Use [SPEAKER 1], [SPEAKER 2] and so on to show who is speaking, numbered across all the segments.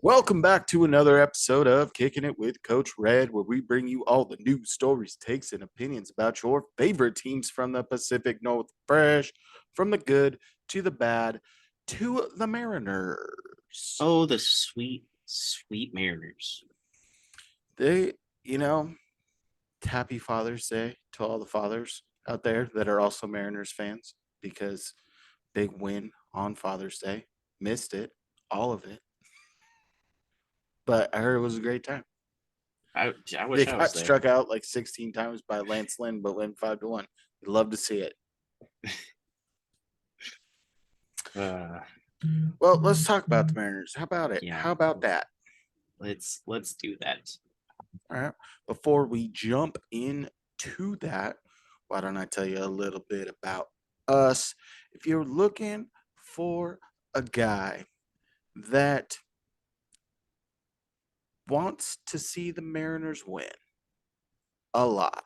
[SPEAKER 1] Welcome back to another episode of Kicking It with Coach Red, where we bring you all the news, stories, takes, and opinions about your favorite teams from the Pacific Northwest, from the good to the bad to the Mariners.
[SPEAKER 2] Oh, the sweet, sweet Mariners.
[SPEAKER 1] They, you know, happy Father's Day to all the fathers out there that are also Mariners fans because big win on Father's Day. Missed it, all of it, but I heard it was a great time.
[SPEAKER 2] I
[SPEAKER 1] They
[SPEAKER 2] wish I was
[SPEAKER 1] got
[SPEAKER 2] there.
[SPEAKER 1] struck out like 16 times by Lance Lynn, but win 5-1. You'd love to see it.
[SPEAKER 2] Uh,
[SPEAKER 1] Well, let's talk about the Mariners. How about it?
[SPEAKER 2] yeah,
[SPEAKER 1] How about that?
[SPEAKER 2] let's do that.
[SPEAKER 1] All right. Before we jump into that, why don't I tell you a little bit about us? If you're looking for a guy that wants to see the Mariners win a lot,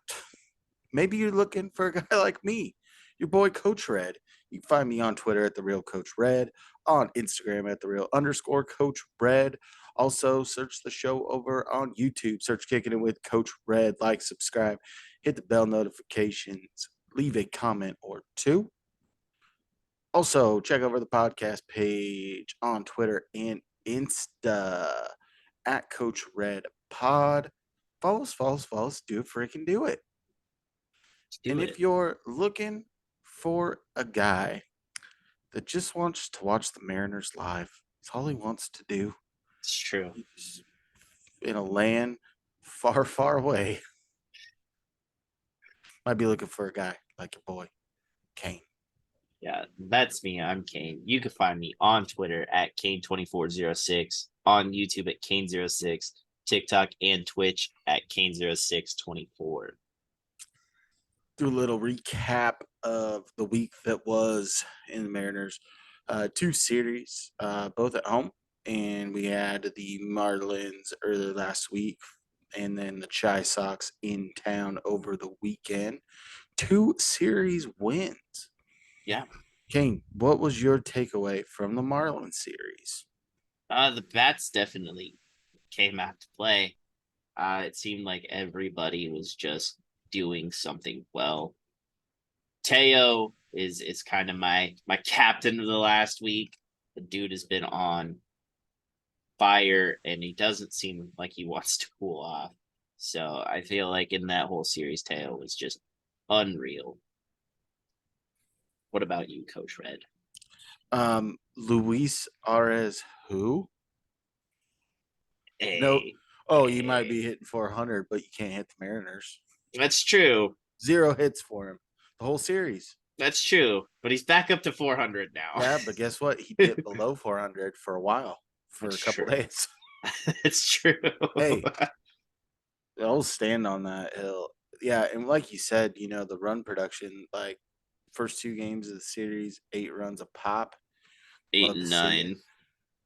[SPEAKER 1] maybe you're looking for a guy like me, your boy Coach Red. You can find me on Twitter at the real Coach Red, on Instagram at the real underscore Coach Red. Also, search the show over on YouTube. Search Kicking It with Coach Red. Like, subscribe, hit the bell notifications, leave a comment or two. Also, check over the podcast page on Twitter and Insta at Coach Red Pod. Follow us. Do it, freaking do it.
[SPEAKER 2] Let's
[SPEAKER 1] And
[SPEAKER 2] do
[SPEAKER 1] if
[SPEAKER 2] it.
[SPEAKER 1] you're looking for a guy that just wants to watch the Mariners live, it's all he wants to do.
[SPEAKER 2] It's true.
[SPEAKER 1] He's in a land far, far away. Might be looking for a guy like your boy, Cain.
[SPEAKER 2] Yeah, that's me. I'm Cain. You can find me on Twitter at Cain2406, on YouTube at Cain06, TikTok and Twitch at Cain0624.
[SPEAKER 1] Do a little recap of the week that was in the Mariners. Two series, both at home. And we had the Marlins earlier last week and then the Chi Sox in town over the weekend. Two series wins.
[SPEAKER 2] Yeah.
[SPEAKER 1] Kane, what was your takeaway from the Marlins series?
[SPEAKER 2] The bats definitely came out to play. It seemed like everybody was just doing something well. Teo is kind of my captain of the last week. The dude has been on fire, and he doesn't seem like he wants to cool off. So I feel like in that whole series, Teo was just unreal. What about you, Coach Red?
[SPEAKER 1] Luis Arez, who? No.
[SPEAKER 2] Hey,
[SPEAKER 1] Oh, you might
[SPEAKER 2] hey,
[SPEAKER 1] be hitting 400, but you can't hit the Mariners.
[SPEAKER 2] that's true.
[SPEAKER 1] Zero hits for him the whole series.
[SPEAKER 2] That's true. But he's back up to 400 now.
[SPEAKER 1] Yeah, but guess what? He dipped below 400 for a while, for
[SPEAKER 2] That's
[SPEAKER 1] a couple
[SPEAKER 2] true.
[SPEAKER 1] days.
[SPEAKER 2] It's true.
[SPEAKER 1] Hey, I'll stand on that hill. Yeah, and like you said, the run production, like first two games of the series, 8 runs a pop.
[SPEAKER 2] Eight
[SPEAKER 1] Love to
[SPEAKER 2] and
[SPEAKER 1] see it.
[SPEAKER 2] nine.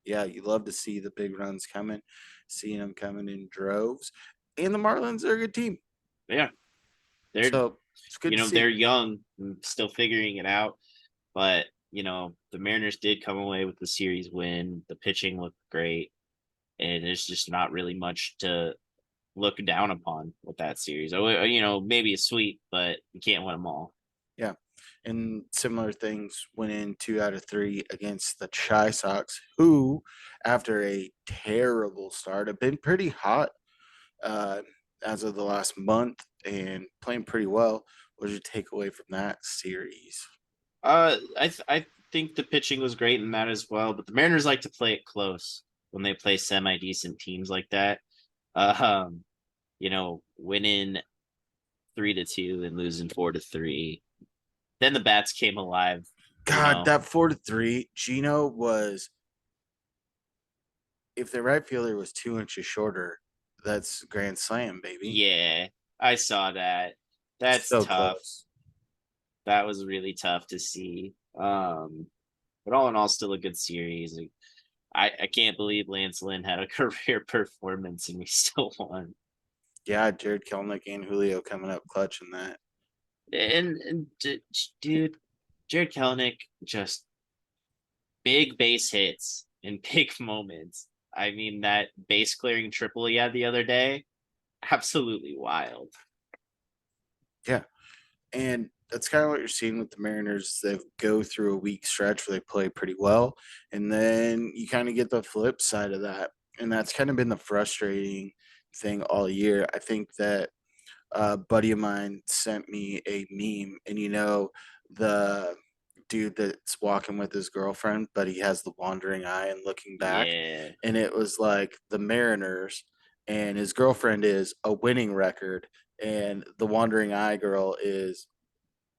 [SPEAKER 1] Yeah, you love to see the big runs coming, seeing them coming in droves. And the Marlins are a good team.
[SPEAKER 2] Yeah, they're
[SPEAKER 1] So it's good to
[SPEAKER 2] they're
[SPEAKER 1] see.
[SPEAKER 2] young and still figuring it out. But the Mariners did come away with the series win. The pitching looked great, and there's just not really much to look down upon with that series. Maybe a sweep, but you can't win them all.
[SPEAKER 1] Yeah. And similar things went in 2 out of 3 against the Chi Sox, who, after a terrible start, have been pretty hot uh, as of the last month and playing pretty well. What did you take away from that series?
[SPEAKER 2] I think the pitching was great in that as well, but the Mariners like to play it close when they play semi decent teams like that. Um, winning 3-2 and losing 4-3. Then the bats came alive. You
[SPEAKER 1] God,
[SPEAKER 2] know,
[SPEAKER 1] that 4-3, Gino was, if the right fielder was 2 inches shorter, that's grand slam, baby.
[SPEAKER 2] yeah, I saw that. That's
[SPEAKER 1] So
[SPEAKER 2] tough.
[SPEAKER 1] close.
[SPEAKER 2] That was really tough to see. But all in all, still a good series. I can't believe Lance Lynn had a career performance and we still won.
[SPEAKER 1] Yeah, Jared Kelnick and Julio coming up clutch in that.
[SPEAKER 2] And dude, Jared Kelenic just big base hits in big moments. I mean, that base clearing triple he had the other day, absolutely wild.
[SPEAKER 1] Yeah. And that's kind of what you're seeing with the Mariners. They go through a weak stretch where they play pretty well. And then you kind of get the flip side of that. And that's kind of been the frustrating thing all year. I think that a buddy of mine sent me a meme, and the dude that's walking with his girlfriend, but he has the wandering eye and looking back,
[SPEAKER 2] Yeah.
[SPEAKER 1] and it was like the Mariners, and his girlfriend is a winning record, and the wandering eye girl is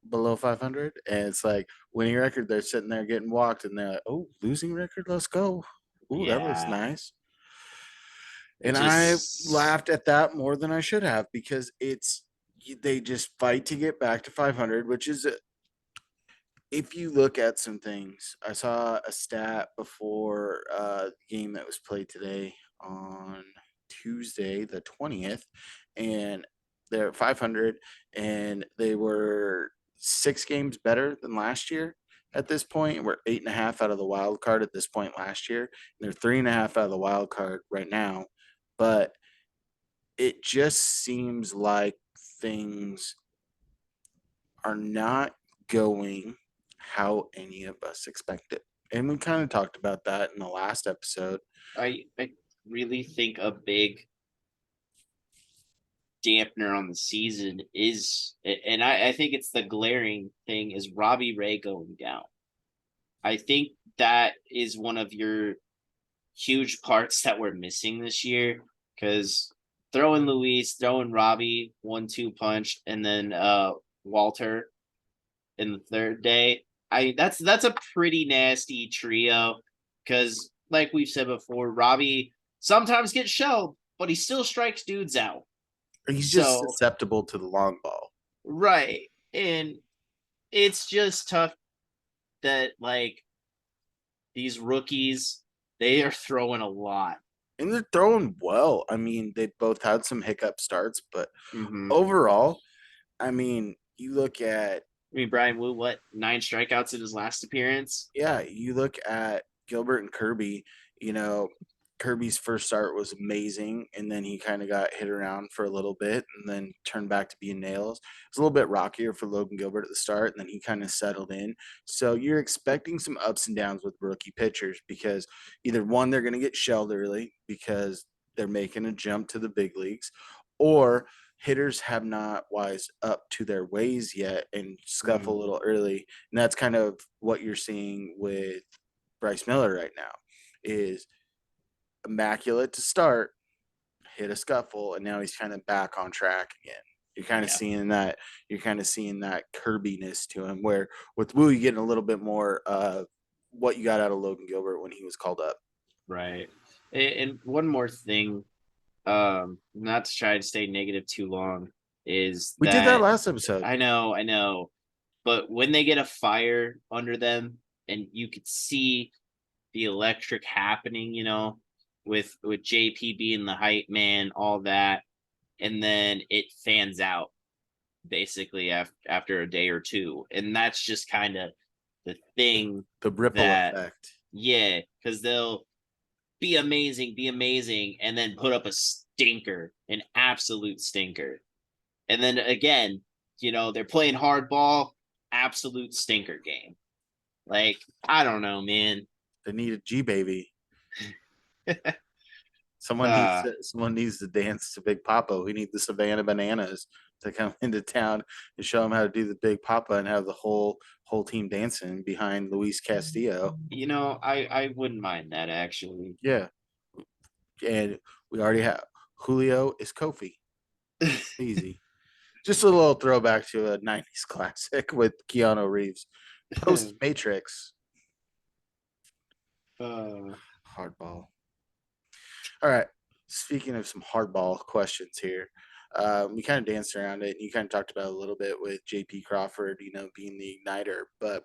[SPEAKER 1] below 500, and it's like winning record. They're sitting there getting walked, and they're like, "Oh, losing record, let's go. Ooh, that looks
[SPEAKER 2] Yeah.
[SPEAKER 1] nice."
[SPEAKER 2] It
[SPEAKER 1] And I
[SPEAKER 2] just
[SPEAKER 1] laughed at that more than I should have, because they just fight to get back to 500, which is, if you look at some things. I saw a stat before the game that was played today on Tuesday, the 20th, and they're at 500, and they were 6 games better than last year at this point. We're 8.5 out of the wild card at this point last year, and they're 3.5 out of the wild card right now. But it just seems like things are not going how any of us expected. And we kind of talked about that in the last episode.
[SPEAKER 2] I really think a big dampener on the season is, and I think it's the glaring thing, is Robbie Ray going down. I think that is one of your huge parts that we're missing this year, because throwing Luis, throwing Robbie 1-2 punch, and then Walter in the third day. That's a pretty nasty trio, because like we've said before, Robbie sometimes gets shelled, but he still strikes dudes out.
[SPEAKER 1] He's just
[SPEAKER 2] So
[SPEAKER 1] susceptible to the long ball.
[SPEAKER 2] right. And it's just tough that like these rookies, they are throwing a lot.
[SPEAKER 1] And they're throwing well. I mean, they both had some hiccup starts, but
[SPEAKER 2] Mm-hmm.
[SPEAKER 1] overall, I mean, you look at
[SPEAKER 2] I mean, Brian Wu, what, 9 strikeouts in his last appearance?
[SPEAKER 1] yeah, you look at Gilbert and Kirby. you know, Kirby's first start was amazing, and then he kind of got hit around for a little bit and then turned back to being nails. It was a little bit rockier for Logan Gilbert at the start, and then he kind of settled in. So you're expecting some ups and downs with rookie pitchers, because either one, they're going to get shelled early because they're making a jump to the big leagues, or hitters have not wised up to their ways yet and scuff a
[SPEAKER 2] Mm,
[SPEAKER 1] little early. And that's kind of what you're seeing with Bryce Miller right now, is immaculate to start, hit a scuffle, and now he's kind of back on track again. You're kind of
[SPEAKER 2] yeah,
[SPEAKER 1] seeing that. You're kind of seeing that Kirbiness to him. Where with Wu, you getting a little bit more what you got out of Logan Gilbert when he was called up.
[SPEAKER 2] right. And one more thing, not to try to stay negative too long, is
[SPEAKER 1] We did that
[SPEAKER 2] that
[SPEAKER 1] last episode.
[SPEAKER 2] I know, but when they get a fire under them and you could see the electric happening, with JP being the hype man, all that, and then it fans out basically after a day or two, and that's just kind of the thing
[SPEAKER 1] The ripple
[SPEAKER 2] that,
[SPEAKER 1] effect.
[SPEAKER 2] yeah, because they'll be amazing, and then put up a stinker, an absolute stinker, and then again, they're playing hardball, absolute stinker game. Like, I don't know, man.
[SPEAKER 1] They need a G baby.
[SPEAKER 2] uh
[SPEAKER 1] Someone needs to dance to Big Papa. We need the Savannah Bananas to come into town and show them how to do the Big Papa, and have the whole team dancing behind Luis Castillo.
[SPEAKER 2] I wouldn't mind that, actually.
[SPEAKER 1] Yeah, and we already have Julio is Kofi. Easy. Just a little throwback to a '90s classic with Keanu Reeves. Post Matrix.
[SPEAKER 2] uh,
[SPEAKER 1] Hardball. All right. Speaking of some hardball questions here, we kind of danced around it, and you kind of talked about it a little bit with JP Crawford, being the igniter, but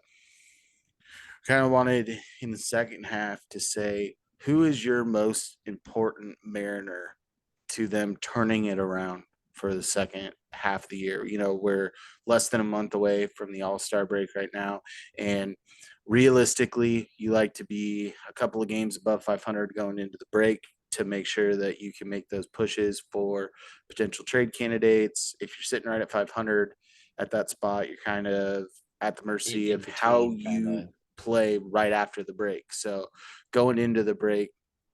[SPEAKER 1] kind of wanted in the second half to say, who is your most important Mariner to them turning it around for the second half of the year? We're less than a month away from the All-Star break right now, and realistically, you like to be a couple of games above 500 going into the break to make sure that you can make those pushes for potential trade candidates. If you're sitting right at 500 at that spot, you're kind of at the mercy
[SPEAKER 2] in
[SPEAKER 1] of how
[SPEAKER 2] between, kind
[SPEAKER 1] you
[SPEAKER 2] of.
[SPEAKER 1] play right after the break. So going into the break,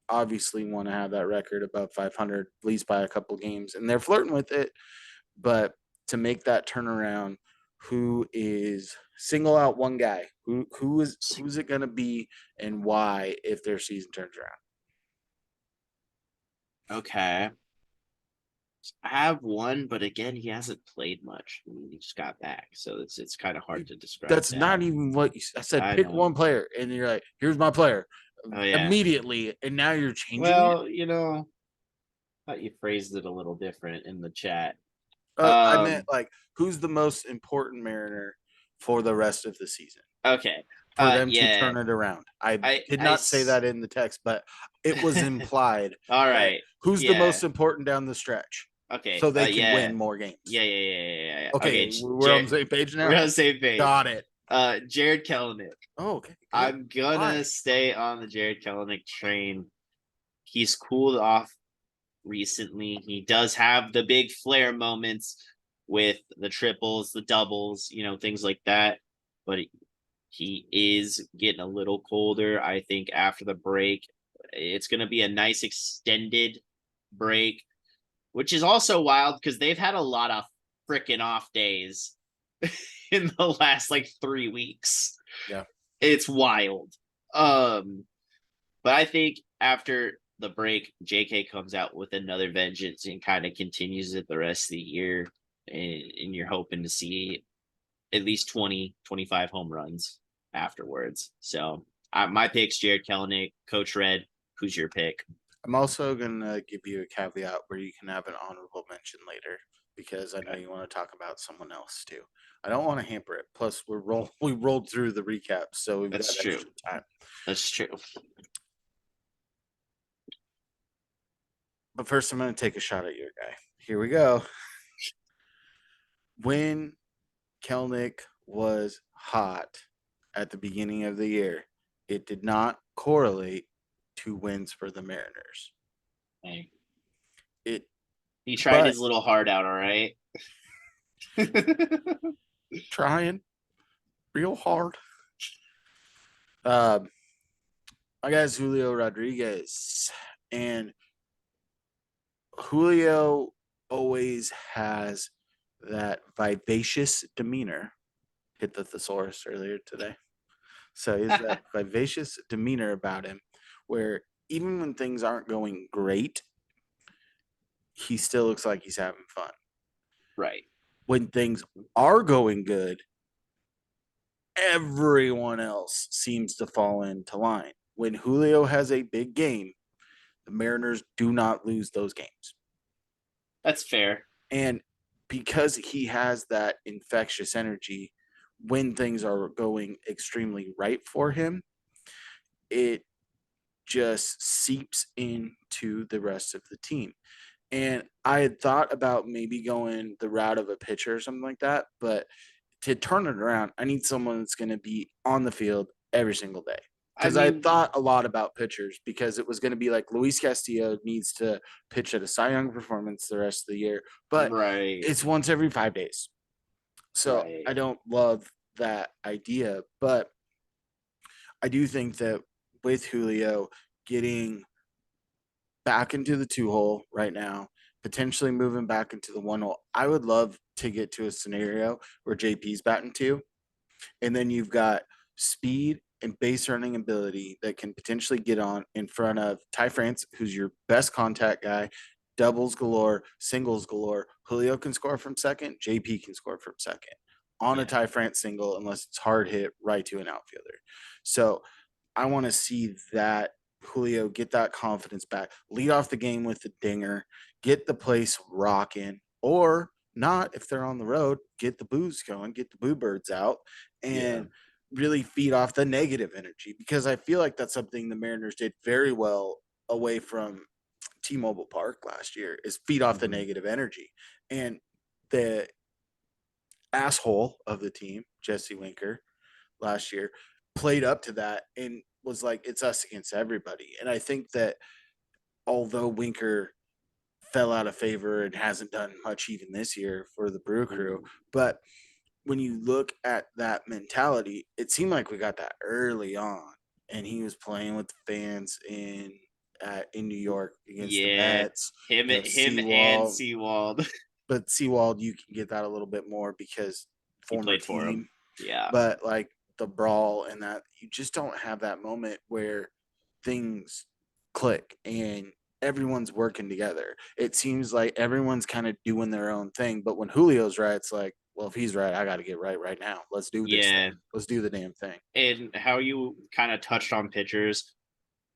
[SPEAKER 1] obviously want to have that record above 500 at least by a couple games, and they're flirting with it. But to make that turnaround, who is single out one guy? Who's it going to be, and why if their season turns around?
[SPEAKER 2] Okay. I have one, but again, he hasn't played much. I mean, he just got back, so it's kind of hard to describe
[SPEAKER 1] That's
[SPEAKER 2] that.
[SPEAKER 1] not even what I said.
[SPEAKER 2] I
[SPEAKER 1] Pick
[SPEAKER 2] know.
[SPEAKER 1] one player, and you're like, "Here's my player,"
[SPEAKER 2] Oh yeah.
[SPEAKER 1] immediately, and now you're changing it.
[SPEAKER 2] Well, thought you phrased it a little different in the chat.
[SPEAKER 1] I meant
[SPEAKER 2] Um.
[SPEAKER 1] like, who's the most important Mariner for the rest of the season
[SPEAKER 2] Okay.
[SPEAKER 1] for them to
[SPEAKER 2] Yeah.
[SPEAKER 1] turn it around? I
[SPEAKER 2] I.
[SPEAKER 1] did
[SPEAKER 2] I.
[SPEAKER 1] not say that in the text, but it was implied
[SPEAKER 2] All
[SPEAKER 1] that
[SPEAKER 2] right.
[SPEAKER 1] who's the
[SPEAKER 2] Yeah.
[SPEAKER 1] most important down the stretch
[SPEAKER 2] Okay.
[SPEAKER 1] so they can
[SPEAKER 2] Yeah.
[SPEAKER 1] win more games.
[SPEAKER 2] Yeah. Okay.
[SPEAKER 1] Okay, we're on the same page
[SPEAKER 2] We're
[SPEAKER 1] now.
[SPEAKER 2] on the same page.
[SPEAKER 1] Got it.
[SPEAKER 2] Jared Kelenic.
[SPEAKER 1] Oh, okay, good.
[SPEAKER 2] I'm gonna
[SPEAKER 1] Why?
[SPEAKER 2] stay on the Jared Kelenic train. He's cooled off recently. He does have the big flare moments with the triples, the doubles, things like that. But he is getting a little colder. I think after the break, it's going to be a nice extended break, which is also wild because they've had a lot of freaking off days in the last like 3 weeks.
[SPEAKER 1] Yeah.
[SPEAKER 2] It's wild. But I think after the break, JK comes out with another vengeance and kind of continues it the rest of the year. And you're hoping to see at least 20, 25 home runs afterwards. So my pick's Jared Kelenic, Coach Red. Who's your pick?
[SPEAKER 1] I'm also gonna give you a caveat where you can have an honorable mention later because I know you want to talk about someone else too. I don't want to hamper it. Plus, we rolled through the recap, so we've got
[SPEAKER 2] That's true.
[SPEAKER 1] extra time.
[SPEAKER 2] That's true.
[SPEAKER 1] But first, I'm gonna take a shot at your guy. Here we go. When Kelnick was hot at the beginning of the year, it did not correlate to wins for the Mariners.
[SPEAKER 2] Hey,
[SPEAKER 1] It,
[SPEAKER 2] he tried
[SPEAKER 1] but
[SPEAKER 2] his little heart out, all right?
[SPEAKER 1] trying real hard. Um, my guy's Julio Rodriguez, and Julio always has that vivacious demeanor. Hit the thesaurus earlier today. So he's that vivacious demeanor about him where even when things aren't going great, he still looks like he's having fun.
[SPEAKER 2] Right.
[SPEAKER 1] When things are going good, everyone else seems to fall into line. When Julio has a big game, the Mariners do not lose those games.
[SPEAKER 2] That's fair.
[SPEAKER 1] And because he has that infectious energy, when things are going extremely right for him, it just seeps into the rest of the team. And I had thought about maybe going the route of a pitcher or something like that, but to turn it around, I need someone that's going to be on the field every single day.
[SPEAKER 2] I
[SPEAKER 1] Because I
[SPEAKER 2] mean,
[SPEAKER 1] thought a lot about pitchers because it was going to be like Luis Castillo needs to pitch at a Cy Young performance the rest of the year, but
[SPEAKER 2] right.
[SPEAKER 1] it's once every 5 days. So
[SPEAKER 2] Right.
[SPEAKER 1] I don't love that idea, but I do think that with Julio getting back into the 2 hole right now, potentially moving back into the 1 hole, I would love to get to a scenario where JP's batting 2, and then you've got speed and base running ability that can potentially get on in front of Ty France, who's your best contact guy, doubles galore, singles galore. Julio can score from second, JP can score from second on a
[SPEAKER 2] Yeah.
[SPEAKER 1] Ty France single unless it's hard hit right to an outfielder. So I want to see that Julio get that confidence back, lead off the game with the dinger, get the place rocking, or not if they're on the road, get the booze going, get the boo birds out,
[SPEAKER 2] Yeah.
[SPEAKER 1] and really feed off the negative energy because I feel like that's something the Mariners did very well away from T-Mobile Park last year is feed off the
[SPEAKER 2] Mhm.
[SPEAKER 1] negative energy. And the asshole of the team, Jesse Winker, last year played up to that and was like, it's us against everybody. And I think that although Winker fell out of favor and hasn't done much even this year for the Brew Crew, but when you look at that mentality, it seemed like we got that early on, and he was playing with the fans in New York against the
[SPEAKER 2] Yeah,
[SPEAKER 1] Mets.
[SPEAKER 2] him
[SPEAKER 1] You have
[SPEAKER 2] him and
[SPEAKER 1] Seawald,
[SPEAKER 2] Seawald.
[SPEAKER 1] but Seawald you can get that a little bit more because
[SPEAKER 2] He
[SPEAKER 1] former
[SPEAKER 2] played for
[SPEAKER 1] team.
[SPEAKER 2] him. Yeah.
[SPEAKER 1] But like the brawl and that, you just don't have that moment where things click and everyone's working together. It seems like everyone's kind of doing their own thing. But when Julio's right, it's like, well, if he's right, I got to get right now. Let's do this thing.
[SPEAKER 2] Yeah.
[SPEAKER 1] Let's do the damn thing.
[SPEAKER 2] And how you kind of touched on pitchers,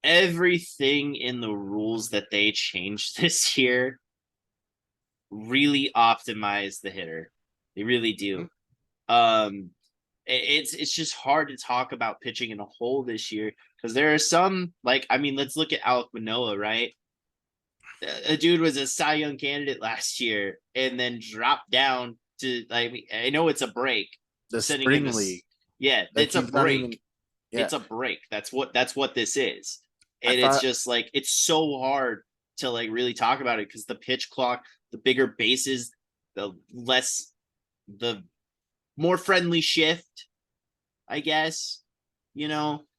[SPEAKER 2] everything in the rules that they changed this year really optimize the hitter. They really do. Um, it's just hard to talk about pitching in a whole this year because there are some like I mean, let's look at Alec Manoah, right? A dude was a Cy Young candidate last year and then dropped down to like I know it's a break.
[SPEAKER 1] The
[SPEAKER 2] Sending him
[SPEAKER 1] spring
[SPEAKER 2] to
[SPEAKER 1] league,
[SPEAKER 2] yeah,
[SPEAKER 1] like
[SPEAKER 2] it's a
[SPEAKER 1] he's not
[SPEAKER 2] break.
[SPEAKER 1] even. Yeah,
[SPEAKER 2] It's a break. That's what this is.
[SPEAKER 1] I
[SPEAKER 2] And it's
[SPEAKER 1] thought.
[SPEAKER 2] just like it's so hard to like really talk about it because the pitch clock, the bigger bases, the less the more friendly shift, I guess.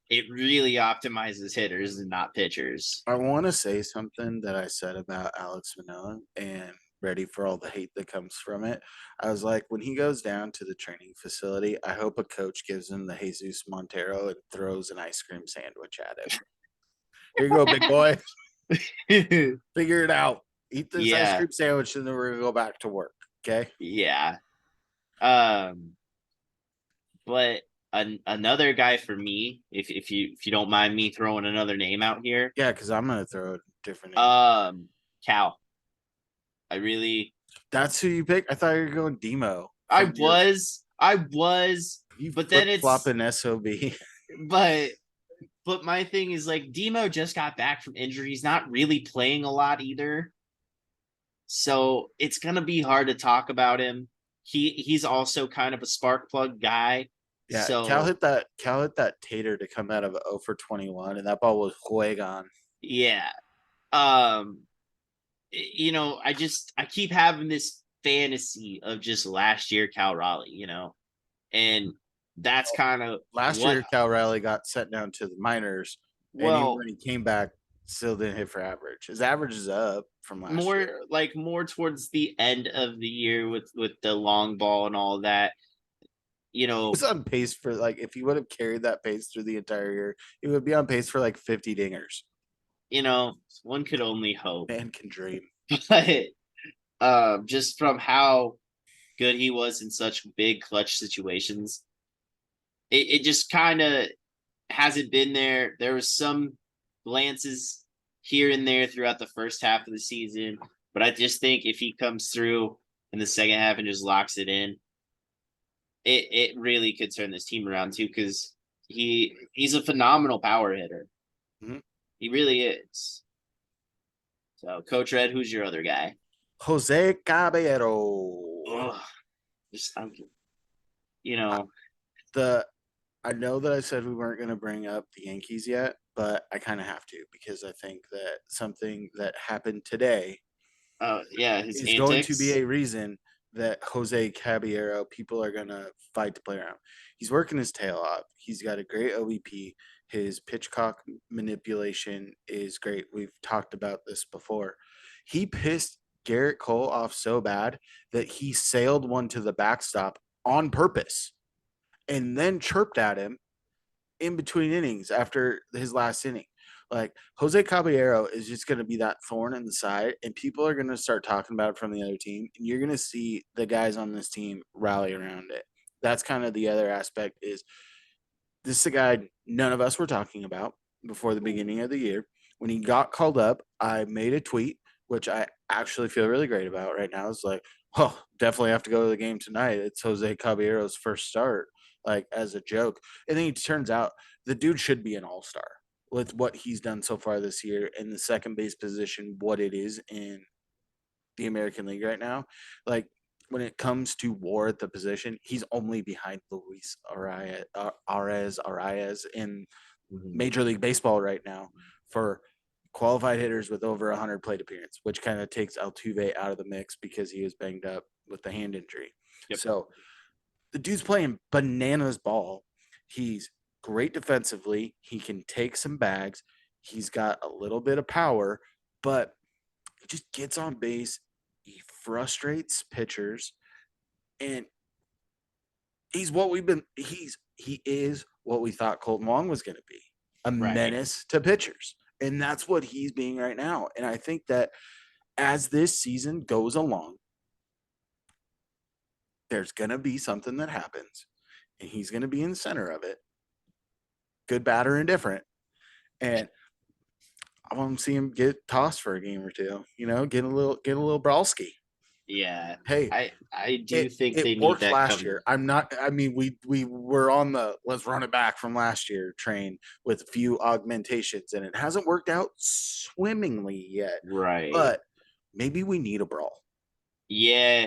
[SPEAKER 2] It really optimizes hitters and not pitchers.
[SPEAKER 1] I want to say something that I said about Alex Manoah and ready for all the hate that comes from it. I was like, when he goes down to the training facility, I hope a coach gives him the Jesus Montero and throws an ice cream sandwich at him. Here you go, big boy. Figure it out. Eat this ice
[SPEAKER 2] Yeah,
[SPEAKER 1] cream sandwich, and then we're gonna go back to work. Okay?
[SPEAKER 2] yeah. Um, but another guy for me, if you don't mind me throwing another name out here,
[SPEAKER 1] Yeah, because I'm gonna throw a different name.
[SPEAKER 2] um, Cal. I really,
[SPEAKER 1] That's who you pick. I thought you were going Demo
[SPEAKER 2] I
[SPEAKER 1] from your
[SPEAKER 2] was, I was,
[SPEAKER 1] you
[SPEAKER 2] but then
[SPEAKER 1] flip
[SPEAKER 2] it's,
[SPEAKER 1] flopping sob.
[SPEAKER 2] but my thing is like Demo just got back from injury. He's not really playing a lot either. So it's gonna be hard to talk about him. He's also kind of a spark plug guy.
[SPEAKER 1] Yeah, Cal
[SPEAKER 2] So
[SPEAKER 1] hit that. Cal hit that tater to come out of 0 for 21, and that ball was way gone.
[SPEAKER 2] yeah. Um, I keep having this fantasy of just last year Cal Raleigh, and that's kind of
[SPEAKER 1] Last
[SPEAKER 2] what
[SPEAKER 1] year, Cal Riley got sent down to the minors, and even
[SPEAKER 2] well
[SPEAKER 1] when he came back, still didn't hit for average. His average is up from last year.
[SPEAKER 2] more towards the end of the year with the long ball and all that. You
[SPEAKER 1] He
[SPEAKER 2] know,
[SPEAKER 1] was on pace for like if he would have carried that pace through the entire year, he would be on pace for like 50 dingers.
[SPEAKER 2] one could only hope.
[SPEAKER 1] Man can dream.
[SPEAKER 2] But just from how good he was in such big clutch situations, it just kind of hasn't been there. There was some glances here and there throughout the first half of the season, but I just think if he comes through in the second half and just locks it in, it really could turn this team around too because he's a phenomenal power hitter.
[SPEAKER 1] Mhm.
[SPEAKER 2] He really is. So, Coach Red, who's your other guy?
[SPEAKER 1] Jose Caballero.
[SPEAKER 2] Ugh, just you
[SPEAKER 1] I,
[SPEAKER 2] know,
[SPEAKER 1] the I know that I said we weren't going to bring up the Yankees yet, but I kind of have to because I think that something that happened today
[SPEAKER 2] yeah, his
[SPEAKER 1] is going to be
[SPEAKER 2] antics.
[SPEAKER 1] a reason that Jose Caballero people are going to fight to play around. He's working his tail off. He's got a great OBP. His pitch clock manipulation is great. We've talked about this before. He pissed Garrett Cole off so bad that he sailed one to the backstop on purpose and then chirped at him in between innings after his last inning. Like Jose Caballero is just going to be that thorn in the side, and people are going to start talking about it from the other team, and you're going to see the guys on this team rally around it. That's kind of the other aspect. Is this is a guy none of us were talking about before the beginning of the year. When he got called up, I made a tweet, which I actually feel really great about right now. It's like, oh, definitely have to go to the game tonight. It's Jose Caballero's first start, like as a joke. And then it turns out the dude should be an all-star with what he's done so far this year in the second base position, what it is in the American League right now. Like when it comes to WAR at the position, he's only behind Luis Arias in
[SPEAKER 2] Mhm.
[SPEAKER 1] Major League Baseball right now for qualified hitters with over 100 plate appearance, which kind of takes Altuve out of the mix because he was banged up with the hand injury.
[SPEAKER 2] Yep.
[SPEAKER 1] So the dude's playing bananas ball. He's great defensively. He can take some bags. He's got a little bit of power, but he just gets on base. He frustrates pitchers, and he is what we thought Colton Wong was going to be, a
[SPEAKER 2] Right.
[SPEAKER 1] menace to pitchers. And that's what he's being right now. And I think that as this season goes along, there's going to be something that happens, and he's going to be in the center of it, good, bad, or indifferent. And I want to see him get tossed for a game or two, get a little brawlski.
[SPEAKER 2] Yeah.
[SPEAKER 1] Hey,
[SPEAKER 2] I do
[SPEAKER 1] it
[SPEAKER 2] think
[SPEAKER 1] it
[SPEAKER 2] they need
[SPEAKER 1] worked
[SPEAKER 2] that
[SPEAKER 1] last
[SPEAKER 2] come.
[SPEAKER 1] year. I'm not. I mean, we were on the let's run it back from last year train with a few augmentations, and it hasn't worked out swimmingly yet.
[SPEAKER 2] Right.
[SPEAKER 1] But maybe we need a brawl.
[SPEAKER 2] Yeah.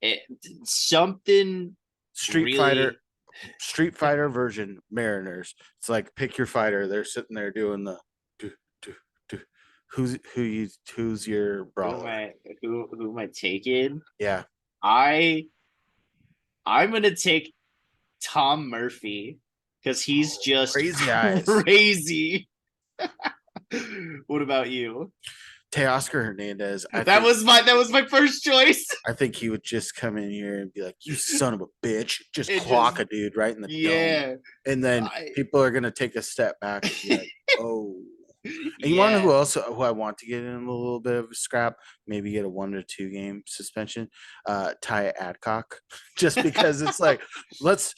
[SPEAKER 2] It, something
[SPEAKER 1] Street Fighter,
[SPEAKER 2] really.
[SPEAKER 1] Street Fighter version Mariners. It's like pick your fighter. They're sitting there doing the do, do, do. Who's your
[SPEAKER 2] Who am
[SPEAKER 1] brawler?
[SPEAKER 2] I? Who am I taking?
[SPEAKER 1] Yeah,
[SPEAKER 2] I I'm gonna take Tom Murphy because he's just
[SPEAKER 1] crazy eyes.
[SPEAKER 2] crazy. What about you?
[SPEAKER 1] Teoscar Hernandez. I
[SPEAKER 2] That
[SPEAKER 1] think
[SPEAKER 2] was my first choice.
[SPEAKER 1] I think he would just come in here and be like, "You son of a bitch!" Just
[SPEAKER 2] It just
[SPEAKER 1] clock a dude right in the dome,
[SPEAKER 2] yeah.
[SPEAKER 1] and then
[SPEAKER 2] I
[SPEAKER 1] people are gonna take a step back and be like, "Oh." And you want to know
[SPEAKER 2] yeah.
[SPEAKER 1] who I want to get in a little bit of a scrap? Maybe get a 1 to 2 game suspension. Ty Adcock, just because it's like let's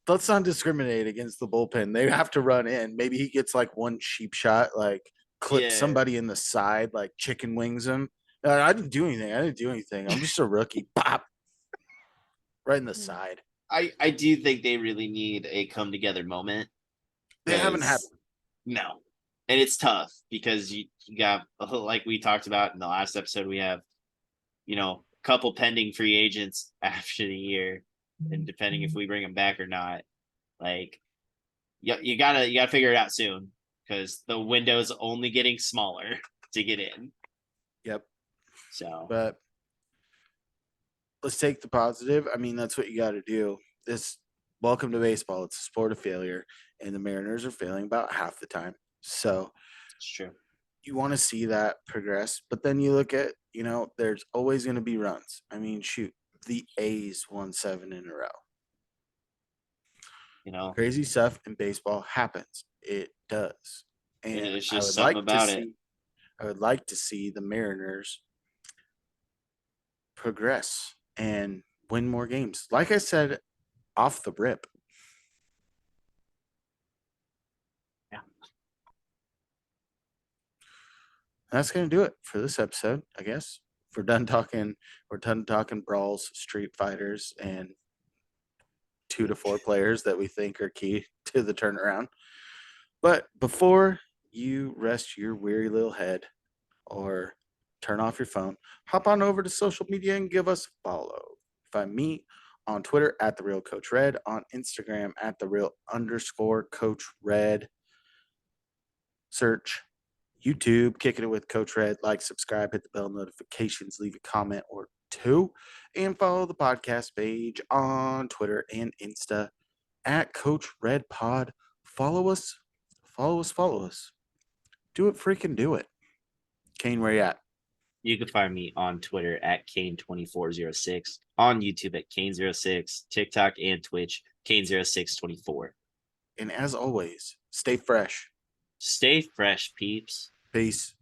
[SPEAKER 1] let's not discriminate against the bullpen. They have to run in. Maybe he gets like one cheap shot, like clip
[SPEAKER 2] Yeah.
[SPEAKER 1] somebody in the side, like chicken wings him. I didn't do anything. I didn't do anything. I'm just a rookie. Pop right in the side.
[SPEAKER 2] I do think they really need a come together moment
[SPEAKER 1] They haven't had
[SPEAKER 2] because no. And it's tough because you got like we talked about in the last episode, we have, a couple pending free agents after the year. And depending if we bring them back or not, like you gotta figure it out soon because the window's only getting smaller to get in.
[SPEAKER 1] Yep.
[SPEAKER 2] So
[SPEAKER 1] But let's take the positive. I mean, that's what you got to do. This welcome to baseball. It's a sport of failure, and the Mariners are failing about half the time. So
[SPEAKER 2] it's true.
[SPEAKER 1] you want to see that progress. But then you look at, there's always going to be runs. I mean, shoot, the A's won 7 in a row.
[SPEAKER 2] You know,
[SPEAKER 1] Crazy stuff in baseball happens. It does. And
[SPEAKER 2] it's
[SPEAKER 1] I
[SPEAKER 2] just
[SPEAKER 1] would
[SPEAKER 2] something
[SPEAKER 1] like to
[SPEAKER 2] about it.
[SPEAKER 1] see the Mariners progress and win more games. Like I said off the rip,
[SPEAKER 2] Yeah.
[SPEAKER 1] that's going to do it for this episode, I guess. We're done talking brawls, street fighters, and 2 to 4 players that we think are key to the turnaround. But before you rest your weary little head or turn off your phone, hop on over to social media and give us a follow. Find me on Twitter at the real Coach Red, on Instagram at the real _ Coach Red. Search YouTube, Kicking It with Coach Red. Like, subscribe, hit the bell notifications, leave a comment or two, and follow the podcast page on Twitter and Insta at Coach Red Pod. Follow us, follow us, follow us. Do it, freaking do it. Cain, where you at?
[SPEAKER 2] You can find me on Twitter at Cain2406, on YouTube at Cain06, TikTok and Twitch, Cain0624.
[SPEAKER 1] And as always, stay fresh.
[SPEAKER 2] Stay fresh, peeps.
[SPEAKER 1] Peace.